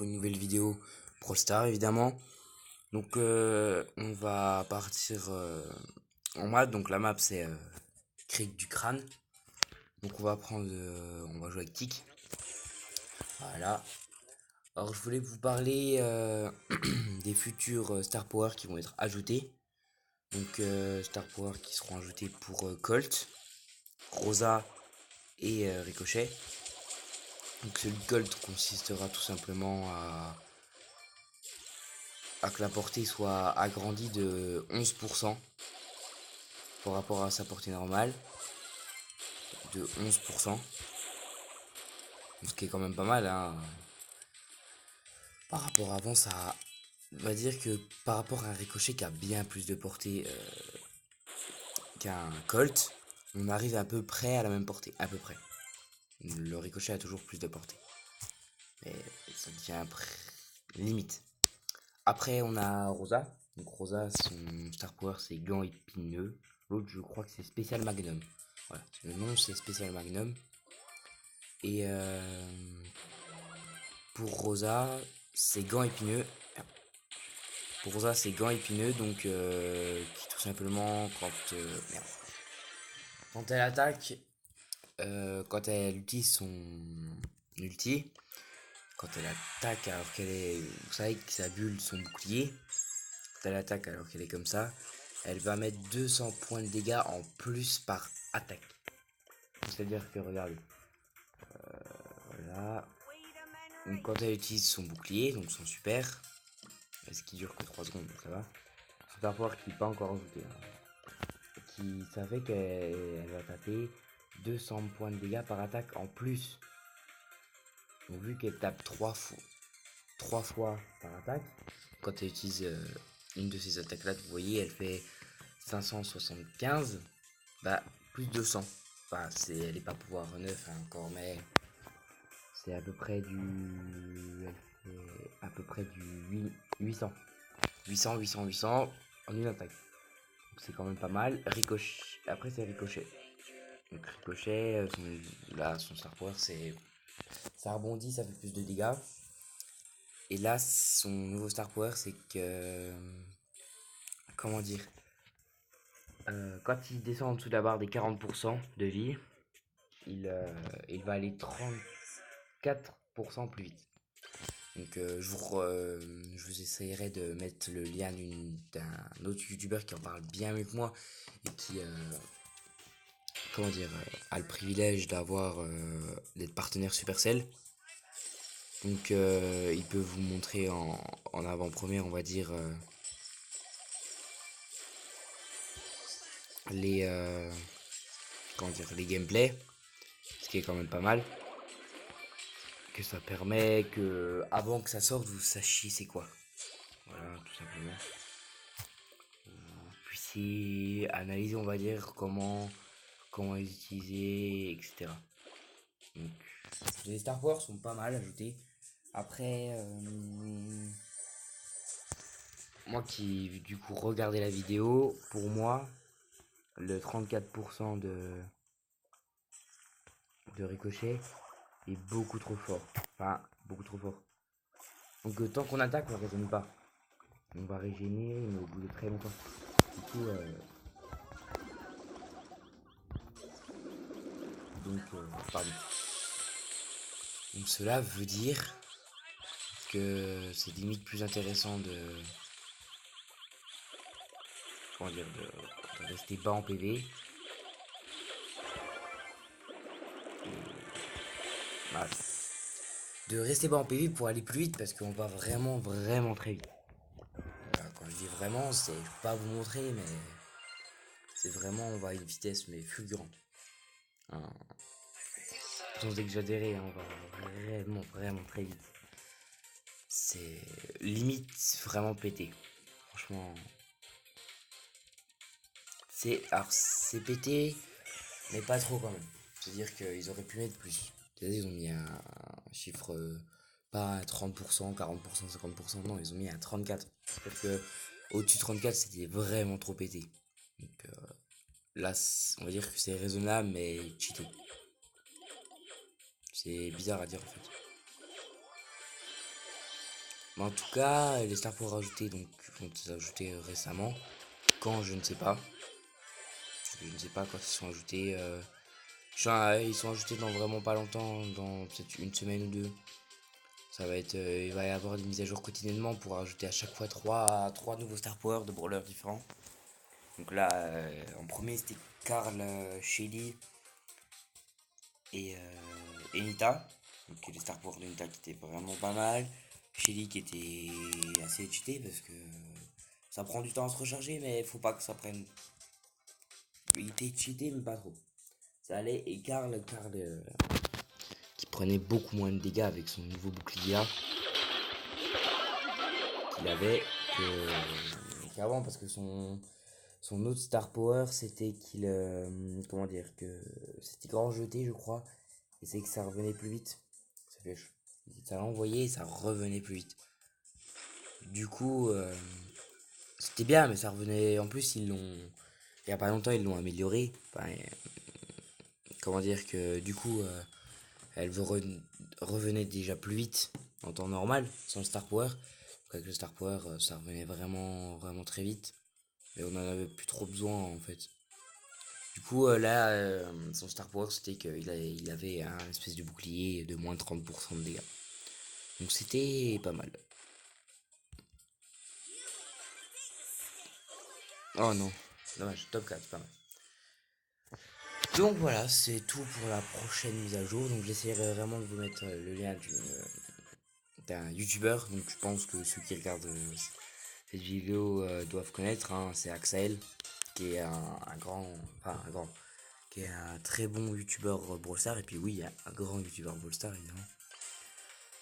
pour une nouvelle vidéo Brawl Stars évidemment. Donc on va partir en map. Donc la map c'est Crique du Crâne. Donc on va on va jouer avec Tic. Voilà. Alors je voulais vous parler des futurs Star Power qui vont être ajoutés. Donc Star Power qui seront ajoutés pour Colt, Rosa et Ricochet. Donc celui de Colt consistera tout simplement à que la portée soit agrandie de 11% par rapport à sa portée normale. De 11%. Ce qui est quand même pas mal, hein. Par rapport à avant, ça. On va dire que par rapport à un Ricochet qui a bien plus de portée qu'un Colt, on arrive à peu près à la même portée. À peu près. Le Ricochet a toujours plus de portée. Mais ça devient limite. Après, on a Rosa. Donc Rosa, son Star Power, c'est Gant épineux. L'autre, je crois que c'est Spécial Magnum. Voilà, le nom, c'est Spécial Magnum. Et pour Rosa, c'est Gant épineux. Pour Rosa, c'est Gant épineux, donc qui tout simplement, quand elle attaque, quand elle utilise son ulti, quand elle attaque alors qu'elle est. Vous savez que sa bulle, son bouclier, quand elle attaque alors qu'elle est comme ça, elle va mettre 200 points de dégâts en plus par attaque. C'est-à-dire que regardez, voilà. Donc quand elle utilise son bouclier, donc son super, ce qui dure que 3 secondes, donc ça va. C'est un pouvoir qui n'est pas encore ajouté, hein, qui savait qu'elle va taper 200 points de dégâts par attaque en plus. Donc vu qu'elle tape 3 fois par attaque, quand elle utilise une de ces attaques là, vous voyez, elle fait 575, bah plus 200. Enfin, elle n'est pas pouvoir 9 hein, encore, mais c'est à peu près du 800. 800 en une attaque. Donc c'est quand même pas mal. Ricochet. Après c'est Ricochet. Donc Ricochet, son Star Power c'est. Ça rebondit, ça fait plus de dégâts. Et là, son nouveau Star Power c'est que. Comment dire, quand il descend en dessous de la barre des 40% de vie, il va aller 34% plus vite. Donc je vous essayerai de mettre le lien d'un autre youtubeur qui en parle bien mieux que moi et qui a le privilège d'être partenaire Supercell. Donc il peut vous montrer en avant-première, on va dire, les les gameplays, ce qui est quand même pas mal. Que ça permet que avant que ça sorte, vous sachiez c'est quoi. Voilà, tout simplement. Vous puissiez analyser, on va dire, comment les utiliser, etc. Donc, les Star Wars sont pas mal ajoutés. Après, moi qui du coup regardais la vidéo, pour moi, le 34% de ricochet est beaucoup trop fort. Enfin, beaucoup trop fort. Donc tant qu'on attaque, on ne raisonne pas. On va régénérer, mais au bout de très longtemps. Du coup, pardon. Donc cela veut dire que c'est limite plus intéressant de rester bas en PV. Bah, de rester bas en PV pour aller plus vite parce qu'on va vraiment très vite. Voilà, quand je dis vraiment, je peux pas vous montrer, mais c'est vraiment, on va à une vitesse mais fulgurante. Hein, sans exagérer, hein, on va vraiment très vite. C'est limite vraiment pété. Franchement, c'est pété, mais pas trop quand même. C'est-à-dire qu'ils auraient pu mettre plus. C'est-à-dire ils ont mis un chiffre pas à 30%, 40%, 50%, non, ils ont mis un 34%. Parce que au-dessus de 34, c'était vraiment trop pété. Donc là, on va dire que c'est raisonnable, mais cheaté. C'est bizarre à dire en fait. Mais en tout cas, les stars pour rajouter, donc ont été ajoutés récemment. Quand, je ne sais pas. Je ne sais pas quand ils sont ajoutés. Ils sont ajoutés dans vraiment pas longtemps, dans peut-être une semaine ou deux. Ça va être, il va y avoir des mises à jour quotidiennement pour ajouter à chaque fois trois nouveaux Star Power de brawlers différents. Donc là, en premier c'était Carl, Shelly et Nita. Donc les Star Power de Nita qui étaient vraiment pas mal. Shelly qui était assez cheaté parce que ça prend du temps à se recharger, mais faut pas que ça prenne. Il était cheaté, mais pas trop. Ça allait. Et Carl qui prenait beaucoup moins de dégâts avec son nouveau bouclier qu'il avait qu'avant, parce que son autre Star Power c'était qu'il comment dire, que c'était grand jeté, je crois, et c'est que ça revenait plus vite. Ça l'envoyait et ça revenait plus vite. Du coup, c'était bien, mais ça revenait. En plus, il y a pas longtemps, ils l'ont amélioré. Enfin, comment dire que du coup, elle revenait déjà plus vite en temps normal, sans le Star Power. Donc avec le Star Power, ça revenait vraiment, vraiment très vite. Et on en avait plus trop besoin en fait. Du coup, là, son Star Power, c'était qu'il avait un espèce de bouclier de moins de 30% de dégâts. Donc c'était pas mal. Oh non, dommage, top 4, pas mal. Donc voilà, c'est tout pour la prochaine mise à jour. Donc j'essaierai vraiment de vous mettre le lien d'un youtubeur. Donc je pense que ceux qui regardent cette vidéo doivent connaître, hein. C'est Axel, qui est un grand, enfin un grand, qui est un très bon youtubeur Brawl Stars. Et puis oui, il y a un grand youtubeur Brawl Stars évidemment.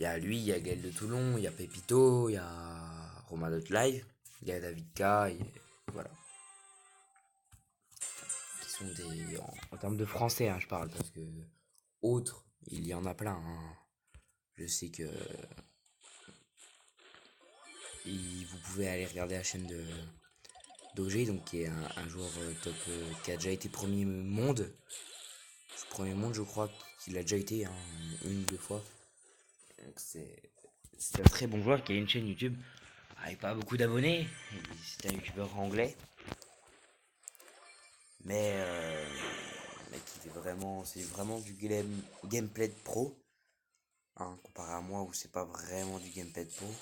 Il y a lui, il y a Gaël de Toulon, il y a Pépito, il y a Romain Live, il y a David K, voilà. Qui sont des. En termes de français, hein, je parle, parce que autres, il y en a plein, hein. Je sais que vous pouvez aller regarder la chaîne de d'OG, donc qui est un joueur top, qui a déjà été premier monde. Premier monde, je crois qu'il a déjà été, hein, une ou deux fois. Donc c'est un très bon joueur qui a une chaîne YouTube avec pas beaucoup d'abonnés. C'est un youtubeur anglais. Mais, qui est vraiment, c'est vraiment du gameplay de pro, hein, comparé à moi où c'est pas vraiment du gameplay de pro.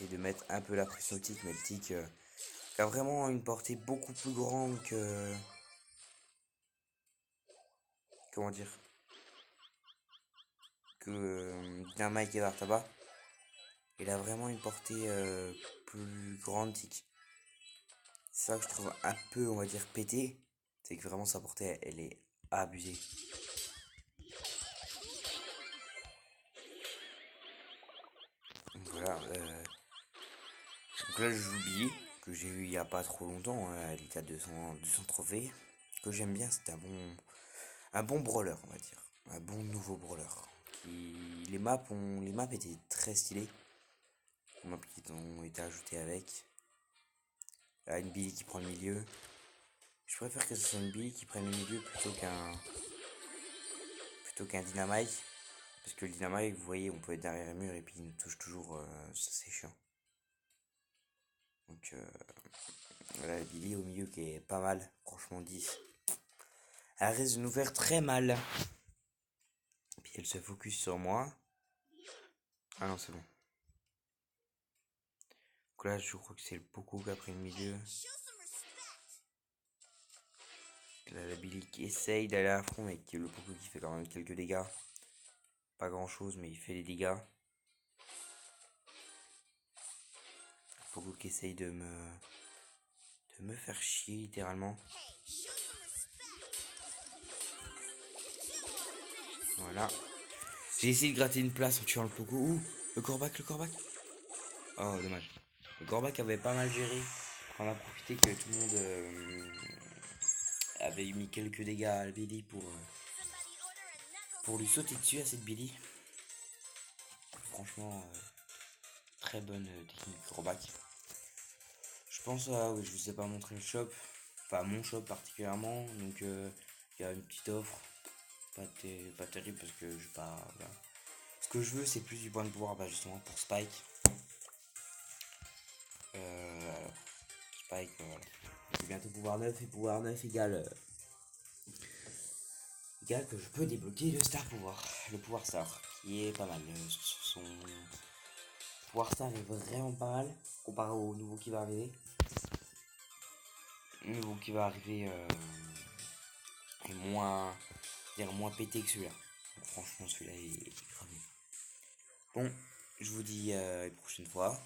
Et de mettre un peu la pression au tic, mais le tic qui a vraiment une portée beaucoup plus grande que, comment dire, que Dynamite et Bartaba. Il a vraiment une portée plus grande tic. C'est ça que je trouve un peu, on va dire, pété, c'est que vraiment sa portée elle est abusée. Donc voilà, donc là je joue Billy, que j'ai eu il y a pas trop longtemps, hein, il était à 200 trophées, que j'aime bien, c'est un bon brawler, on va dire, un bon nouveau brawler. Les maps étaient très stylées, les maps qui ont été ajoutées avec. Là, une Billy qui prend le milieu. Je préfère que ce soit une Billy qui prenne le milieu plutôt qu'un Dynamite. Parce que le Dynamite, vous voyez, on peut être derrière le mur et puis il nous touche toujours, ça c'est chiant. Donc voilà, la Billy au milieu qui est pas mal, franchement 10. Elle risque de nous faire très mal. Puis elle se focus sur moi. Ah non, c'est bon. Donc là, je crois que c'est le Poco qui a pris le milieu. Là, la Billy qui essaye d'aller à fond, mais le Poco qui fait quand même quelques dégâts. Pas grand chose, mais il fait des dégâts. Le Poco qui essaye de me faire chier, littéralement. Voilà. J'ai essayé de gratter une place en tuant le Poco. Ouh, le Corbac. Oh, dommage. Le Corbac avait pas mal géré. On a profité que tout le monde avait mis quelques dégâts à la Billy pour lui sauter dessus à cette Billy. Franchement, très bonne technique Corbac. Je pense, oui, je vous ai pas montré le shop. Enfin, mon shop particulièrement. Donc, il y a une petite offre. Pas terrible parce que j'ai pas. Voilà. Ce que je veux, c'est plus du point de pouvoir, bah justement pour Spike. Alors, Spike, voilà. C'est bientôt pouvoir 9 et pouvoir 9 égale que je peux débloquer le star pouvoir, le pouvoir star, qui est pas mal. Son pouvoir star est vraiment pas mal comparé au nouveau qui va arriver. Le nouveau qui va arriver est moins pété que celui-là. Donc, franchement, celui-là est cramé. Bon, je vous dis à une prochaine fois.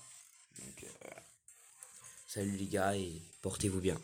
Donc, salut les gars et portez-vous bien.